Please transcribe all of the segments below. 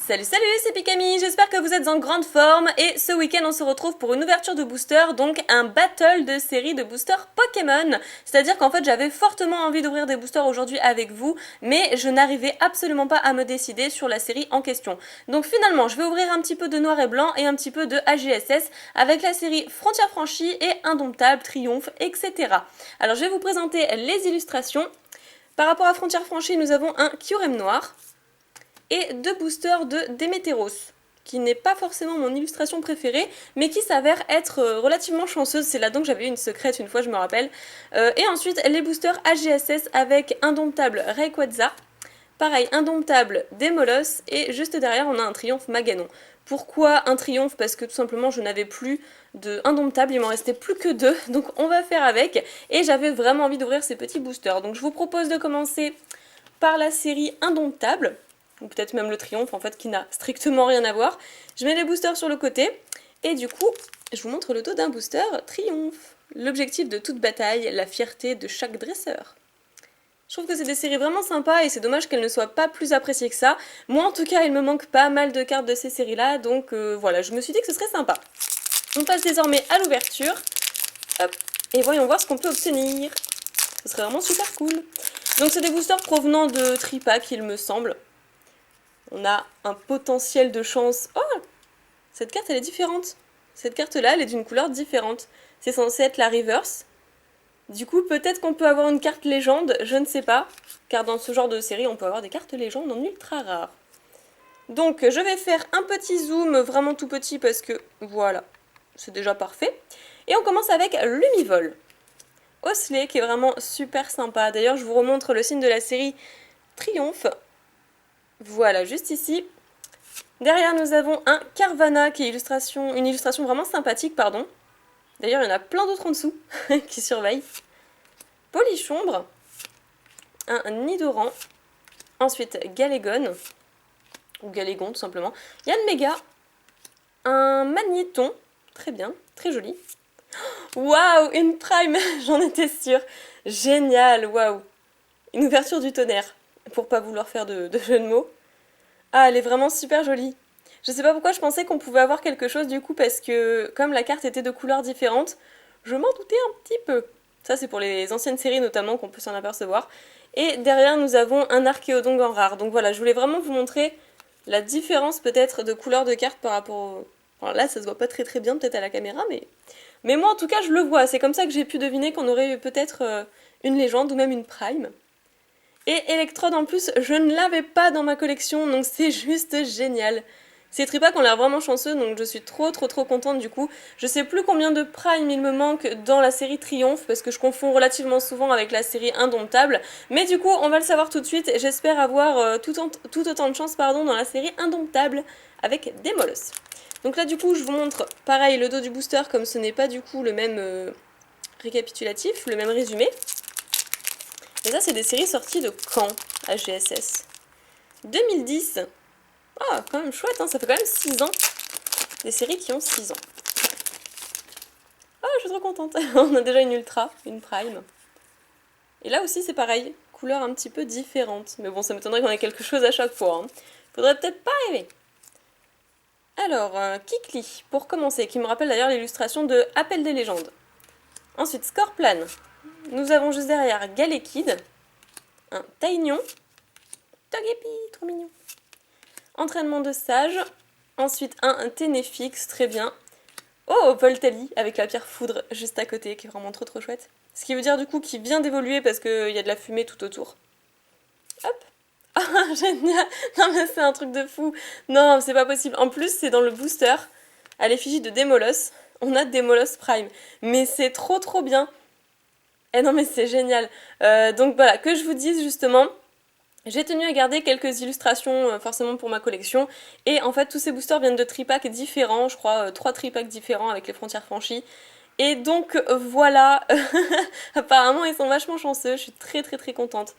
Salut salut, c'est Pikami, j'espère que vous êtes en grande forme et ce week-end on se retrouve pour une ouverture de booster, donc un battle de série de boosters Pokémon. C'est-à-dire qu'en fait j'avais fortement envie d'ouvrir des boosters aujourd'hui avec vous, mais je n'arrivais absolument pas à me décider sur la série en question. Donc finalement je vais ouvrir un petit peu de noir et blanc et un petit peu de AGSS avec la série Frontières franchies et Indomptable, Triomphe, etc. Alors je vais vous présenter les illustrations. Par rapport à Frontières franchies, nous avons un Kyurem noir et deux boosters de Démétéros, qui n'est pas forcément mon illustration préférée, mais qui s'avère être relativement chanceuse. C'est là-dedans que j'avais eu une secrète une fois, je me rappelle. Et ensuite, les boosters AGSS avec Indomptable Rayquaza. Pareil, Indomptable Démolos, et juste derrière, on a un Triomphe Maganon. Pourquoi un Triomphe? Parce que tout simplement, je n'avais plus de Indomptable, il m'en restait plus que deux, donc on va faire avec. Et j'avais vraiment envie d'ouvrir ces petits boosters. Donc je vous propose de commencer par la série Indomptable, ou peut-être même le Triomphe en fait qui n'a strictement rien à voir. Je mets les boosters sur le côté et du coup je vous montre le dos d'un booster Triomphe. L'objectif de toute bataille, la fierté de chaque dresseur. Je trouve que c'est des séries vraiment sympas et c'est dommage qu'elles ne soient pas plus appréciées que ça. Moi en tout cas il me manque pas mal de cartes de ces séries là, donc voilà, je me suis dit que ce serait sympa. On passe désormais à l'ouverture. Hop, et voyons voir ce qu'on peut obtenir. Ce serait vraiment super cool. Donc c'est des boosters provenant de Tripack il me semble. On a un potentiel de chance. Oh, cette carte elle est différente. Cette carte là elle est d'une couleur différente. C'est censé être la reverse. Du coup peut-être qu'on peut avoir une carte légende, je ne sais pas. Car dans ce genre de série on peut avoir des cartes légendes en ultra rares. Donc je vais faire un petit zoom vraiment tout petit parce que voilà, c'est déjà parfait. Et on commence avec Lumivol. Osley qui est vraiment super sympa. D'ailleurs je vous remontre le signe de la série Triomphe. Voilà, juste ici. Derrière, nous avons un Carvanha qui est une illustration vraiment sympathique, pardon. D'ailleurs, il y en a plein d'autres en dessous qui surveillent. Polichombre, un Nidoran, ensuite Galégon, ou Galégon tout simplement. Yanmega, un Magnéton, très bien, très joli. Waouh, une Prime, j'en étais sûre. Génial, waouh. Une ouverture du tonnerre, pour pas vouloir faire de jeu de mots. Ah, elle est vraiment super jolie. Je sais pas pourquoi je pensais qu'on pouvait avoir quelque chose du coup parce que comme la carte était de couleurs différentes, je m'en doutais un petit peu. Ça c'est pour les anciennes séries notamment qu'on peut s'en apercevoir. Et derrière nous avons un Archéodon en rare. Donc voilà, je voulais vraiment vous montrer la différence peut-être de couleur de carte par rapport au... Enfin, là ça se voit pas très bien peut-être à la caméra, mais moi en tout cas je le vois. C'est comme ça que j'ai pu deviner qu'on aurait peut-être une légende ou même une prime. Et Electrode en plus, je ne l'avais pas dans ma collection, donc c'est juste génial. Ces Tripack ont l'air vraiment chanceux, donc je suis trop contente du coup. Je sais plus combien de Prime il me manque dans la série Triomphe, parce que je confonds relativement souvent avec la série Indomptable. Mais du coup, on va le savoir tout de suite, j'espère avoir tout autant de chance dans la série Indomptable avec Démolos. Donc là du coup, je vous montre pareil le dos du booster, comme ce n'est pas du coup le même récapitulatif, le même résumé. Et ça, c'est des séries sorties de quand à GSS 2010. Ah, quand même chouette, hein, ça fait quand même 6 ans. Des séries qui ont 6 ans. Ah, je suis trop contente. On a déjà une Ultra, une Prime. Et là aussi, c'est pareil. Couleur un petit peu différente. Mais bon, ça m'étonnerait qu'on ait quelque chose à chaque fois. Hein. Faudrait peut-être pas rêver. Alors, Kikli, pour commencer, qui me rappelle d'ailleurs l'illustration de Appel des légendes. Ensuite, Scorplan. Nous avons juste derrière Galekid, un Taignon, Togepi, trop mignon. Entraînement de sage, ensuite un Ténéfix, très bien. Oh, Voltali, avec la pierre foudre juste à côté, qui est vraiment trop chouette. Ce qui veut dire du coup qu'il vient d'évoluer parce qu'il y a de la fumée tout autour. Hop. Ah, génial. Non mais c'est un truc de fou. Non, c'est pas possible. En plus, c'est dans le booster, à l'effigie de Démolos. On a Démolos Prime. Mais c'est trop bien. Eh non mais c'est génial. Donc voilà, que je vous dise justement, j'ai tenu à garder quelques illustrations forcément pour ma collection. Et en fait tous ces boosters viennent de Tripack différents, je crois 3 Tripack différents avec les frontières franchies. Et donc voilà, apparemment ils sont vachement chanceux, je suis très contente.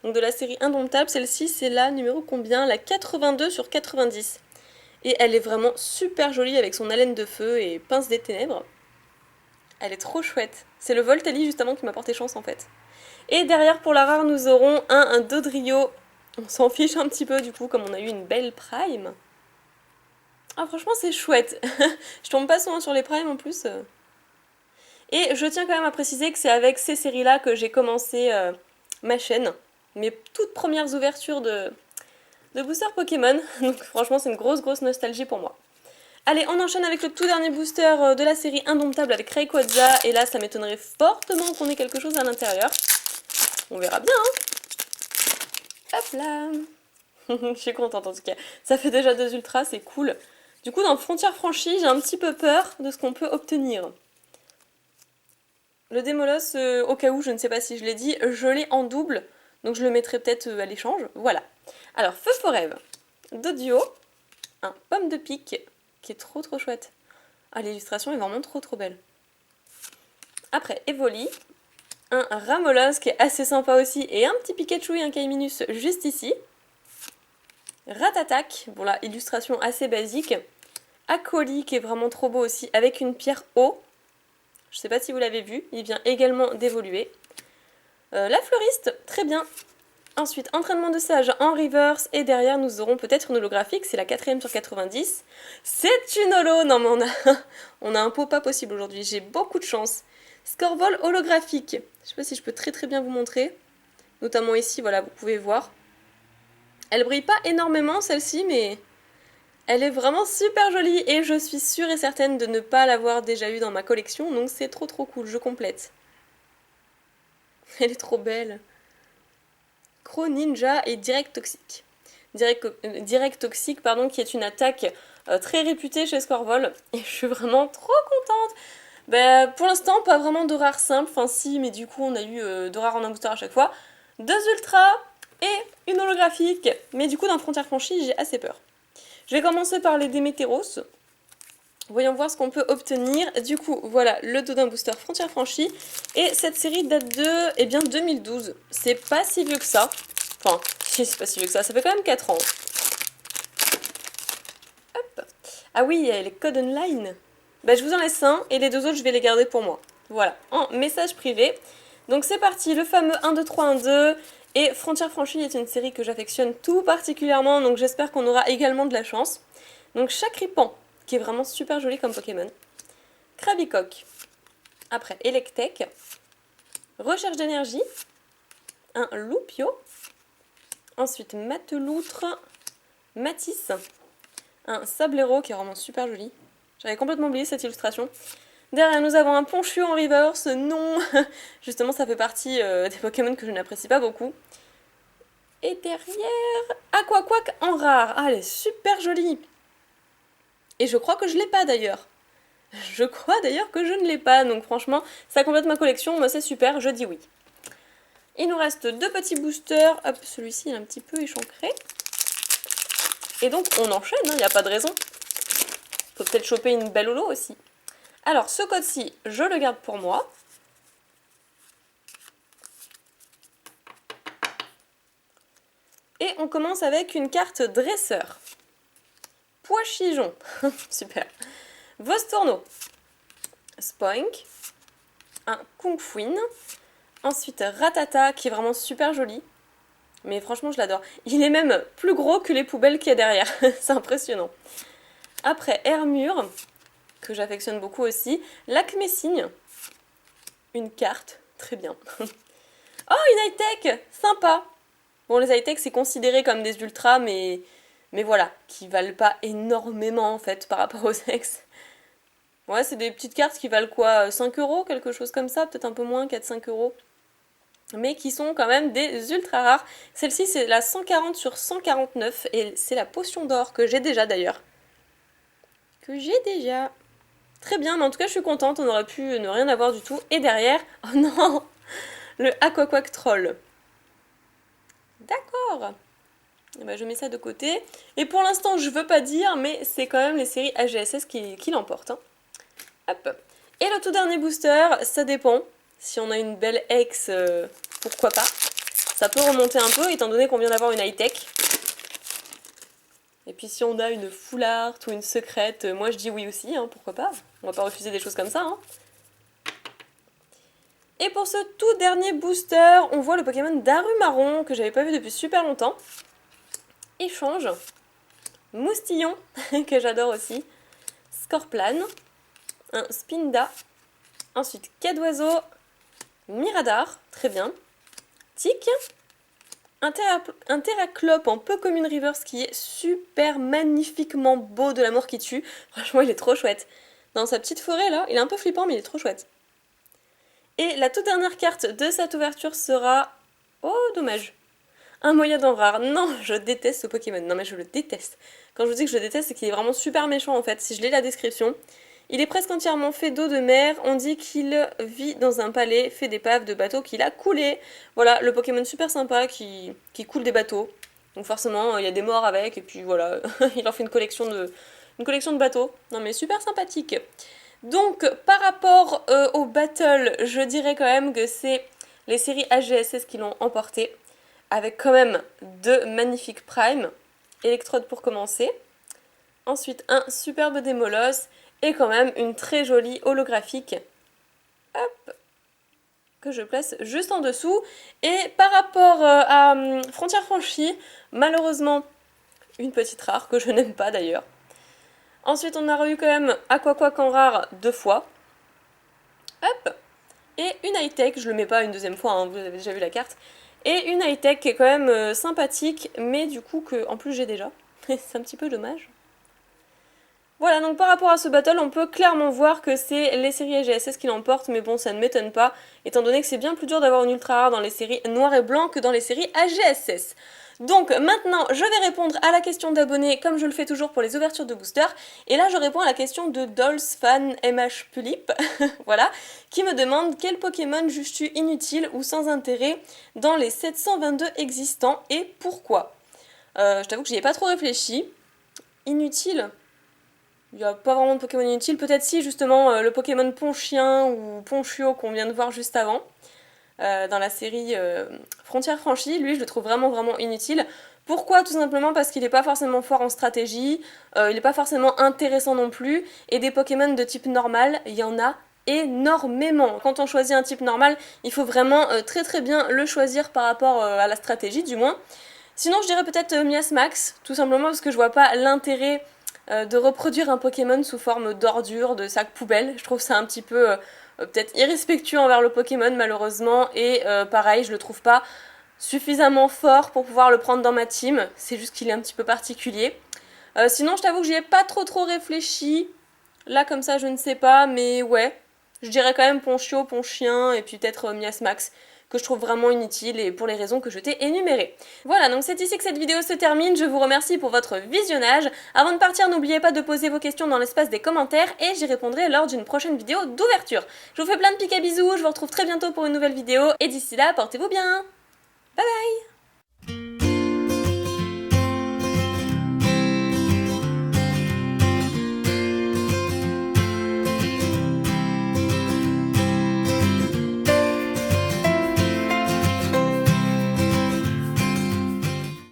Donc de la série Indomptable, celle-ci c'est la numéro combien? La 82 sur 90. Et elle est vraiment super jolie avec son haleine de feu et pince des ténèbres. Elle est trop chouette. C'est le Voltali justement qui m'a porté chance en fait. Et derrière pour la rare nous aurons un Dodrio. On s'en fiche un petit peu du coup comme on a eu une belle Prime. Ah, franchement, c'est chouette. Je tombe pas souvent sur les primes en plus. Et je tiens quand même à préciser que c'est avec ces séries-là que j'ai commencé ma chaîne. Mes toutes premières ouvertures de booster Pokémon. Donc franchement, c'est une grosse nostalgie pour moi. Allez, on enchaîne avec le tout dernier booster de la série Indomptable avec Rayquaza. Et là, ça m'étonnerait fortement qu'on ait quelque chose à l'intérieur. On verra bien, hein. Hop là. Je suis contente en tout cas. Ça fait déjà 2 ultras, c'est cool. Du coup, dans Frontières franchies, j'ai un petit peu peur de ce qu'on peut obtenir. Le Démolos, au cas où, je ne sais pas si je l'ai dit, je l'ai en double. Donc je le mettrai peut-être à l'échange. Voilà. Alors, Feu Forêve, Dodio, un Pomme de Pique, qui est trop chouette. Ah, l'illustration est vraiment trop belle. Après, Evoli, un Ramolos qui est assez sympa aussi, et un petit Pikachu et un Kaiminus juste ici. Ratatak, bon là, illustration assez basique. Acoli qui est vraiment trop beau aussi, avec une pierre eau. Je sais pas si vous l'avez vu, il vient également d'évoluer. La fleuriste, très bien. Ensuite, entraînement de sage en reverse, et derrière nous aurons peut-être une holographique, c'est la 4ème sur 90. C'est une holo, non mais on a un pot pas possible aujourd'hui, j'ai beaucoup de chance. Scorvol holographique, je sais pas si je peux très bien vous montrer, notamment ici, voilà, vous pouvez voir. Elle brille pas énormément celle-ci, mais elle est vraiment super jolie et je suis sûre et certaine de ne pas l'avoir déjà eue dans ma collection, donc c'est trop cool, je complète. Elle est trop belle. Crow Ninja et Direct Toxique. Direct Toxique, pardon, qui est une attaque très réputée chez Scorvol. Et je suis vraiment trop contente. Bah, pour l'instant, pas vraiment de rares simples. Enfin, si, mais du coup, on a eu de rares en un booster à chaque fois. 2 ultras et une holographique. Mais du coup, dans Frontières franchies, j'ai assez peur. Je vais commencer par les Démétéros. Voyons voir ce qu'on peut obtenir. Du coup, voilà le dos d'un booster Frontières franchies. Et cette série date de, eh bien, 2012. C'est pas si vieux que ça. Enfin, si, c'est pas si vieux que ça. Ça fait quand même 4 ans. Hop. Ah oui, il y a les codes online. Bah, je vous en laisse un. Et les 2 autres, je vais les garder pour moi. Voilà, en message privé. Donc c'est parti, le fameux 1, 2, 3, 1, 2. Et Frontières franchies est une série que j'affectionne tout particulièrement. Donc j'espère qu'on aura également de la chance. Donc Chakripan, qui est vraiment super joli comme Pokémon. Krabicoque. Après, Electek. Recherche d'énergie. Un Loupio. Ensuite, Mateloutre. Matisse. Un Sablero qui est vraiment super joli. J'avais complètement oublié cette illustration. Derrière, nous avons un Ponchu en reverse. Non. Justement, ça fait partie des Pokémon que je n'apprécie pas beaucoup. Et derrière, Aquaquack en rare. Ah, elle est super jolie. Et je crois que je l'ai pas d'ailleurs. Je crois d'ailleurs que je ne l'ai pas, donc franchement, ça complète ma collection, moi c'est super, je dis oui. Il nous reste 2 petits boosters, hop, celui-ci est un petit peu échancré. Et donc on enchaîne, il n'y a pas de raison. Faut peut-être choper une belle holo aussi. Alors ce code-ci, je le garde pour moi. Et on commence avec une carte dresseur. Pois-chigeon, super. Vostourneau. Spoink. Un Kungfuin. Ensuite, Ratata, qui est vraiment super joli. Mais franchement, je l'adore. Il est même plus gros que les poubelles qu'il y a derrière. C'est impressionnant. Après, Hermure, que j'affectionne beaucoup aussi. Lacmessigne. Une carte. Très bien. Oh, une high-tech. Sympa. Bon, les high-tech, c'est considéré comme des ultras, mais voilà, qui valent pas énormément, en fait, par rapport aux ex. Ouais, c'est des petites cartes qui valent quoi, 5 euros, quelque chose comme ça, peut-être un peu moins, 4-5 euros. Mais qui sont quand même des ultra rares. Celle-ci, c'est la 140 sur 149, et c'est la potion d'or que j'ai déjà d'ailleurs. Très bien, mais en tout cas, je suis contente, on aurait pu ne rien avoir du tout. Et derrière, oh non, le Aquaquack Troll. D'accord. Et ben, je mets ça de côté. Et pour l'instant, je veux pas dire, mais c'est quand même les séries AGSS qui l'emportent. Hein. Hop. Et le tout dernier booster, ça dépend. Si on a une belle ex, pourquoi pas. Ça peut remonter un peu, étant donné qu'on vient d'avoir une high-tech. Et puis si on a une full art ou une secrète, moi je dis oui aussi, hein, pourquoi pas. On va pas refuser des choses comme ça. Hein. Et pour ce tout dernier booster, on voit le Pokémon Darumaron, que j'avais pas vu depuis super longtemps. Échange. Moustillon, que j'adore aussi, Scorplan, un Spinda, ensuite Cadoiseau, Miradar, très bien, Tic, un Terraclope en Pokémon Reverse qui est super magnifiquement beau, de l'amour qui tue. Franchement, il est trop chouette. Dans sa petite forêt là, il est un peu flippant mais il est trop chouette. Et la toute dernière carte de cette ouverture sera... Oh, dommage. Un Moyadon rare. Non, je déteste ce Pokémon. Non mais je le déteste. Quand je vous dis que je le déteste, c'est qu'il est vraiment super méchant en fait. Si je lis la description, il est presque entièrement fait d'eau de mer. On dit qu'il vit dans un palais fait d'épaves de bateaux qu'il a coulés. Voilà, le Pokémon super sympa qui coule des bateaux. Donc forcément, il y a des morts avec. Et puis voilà, il en fait une collection de bateaux. Non mais super sympathique. Donc par rapport au battle, je dirais quand même que c'est les séries AGSS qui l'ont emporté. Avec quand même deux magnifiques primes. Electrode pour commencer. Ensuite un superbe Démolos. Et quand même une très jolie holographique. Hop, que je place juste en dessous. Et par rapport à Frontière franchie, malheureusement, une petite rare que je n'aime pas d'ailleurs. Ensuite, on a eu quand même Aquaquack en rare 2 fois. Hop, et une high-tech, je le mets pas une deuxième fois, hein, vous avez déjà vu la carte. Et une high-tech qui est quand même sympathique, mais du coup que en plus j'ai déjà. C'est un petit peu dommage. Voilà, donc par rapport à ce battle, on peut clairement voir que c'est les séries AGSS qui l'emportent, mais bon, ça ne m'étonne pas, étant donné que c'est bien plus dur d'avoir une ultra rare dans les séries noir et blanc que dans les séries AGSS. Donc maintenant, je vais répondre à la question d'abonnés, comme je le fais toujours pour les ouvertures de booster, et là je réponds à la question de Dolls Fan MH Pulip, voilà, qui me demande quel Pokémon juges-tu inutile ou sans intérêt dans les 722 existants, et pourquoi. Je t'avoue que j'y ai pas trop réfléchi. Inutile ? Il n'y a pas vraiment de Pokémon inutile, peut-être si justement le Pokémon Ponchien ou Ponchio qu'on vient de voir juste avant, dans la série Frontière franchie, lui je le trouve vraiment inutile. Pourquoi? Tout simplement parce qu'il n'est pas forcément fort en stratégie, il n'est pas forcément intéressant non plus, et des Pokémon de type normal, il y en a énormément. Quand on choisit un type normal, il faut vraiment très bien le choisir par rapport à la stratégie du moins. Sinon je dirais peut-être Miasmax, tout simplement parce que je vois pas l'intérêt de reproduire un Pokémon sous forme d'ordure, de sac poubelle. Je trouve ça un petit peu peut-être irrespectueux envers le Pokémon malheureusement, et pareil, je le trouve pas suffisamment fort pour pouvoir le prendre dans ma team, c'est juste qu'il est un petit peu particulier. Sinon je t'avoue que j'y ai pas trop réfléchi, là comme ça je ne sais pas, mais ouais, je dirais quand même Ponchio, Ponchien et puis peut-être Miasmax, que je trouve vraiment inutile et pour les raisons que je t'ai énumérées. Voilà, donc c'est ici que cette vidéo se termine, je vous remercie pour votre visionnage. Avant de partir, n'oubliez pas de poser vos questions dans l'espace des commentaires et j'y répondrai lors d'une prochaine vidéo d'ouverture. Je vous fais plein de pics à bisous, je vous retrouve très bientôt pour une nouvelle vidéo et d'ici là, portez-vous bien. Bye bye.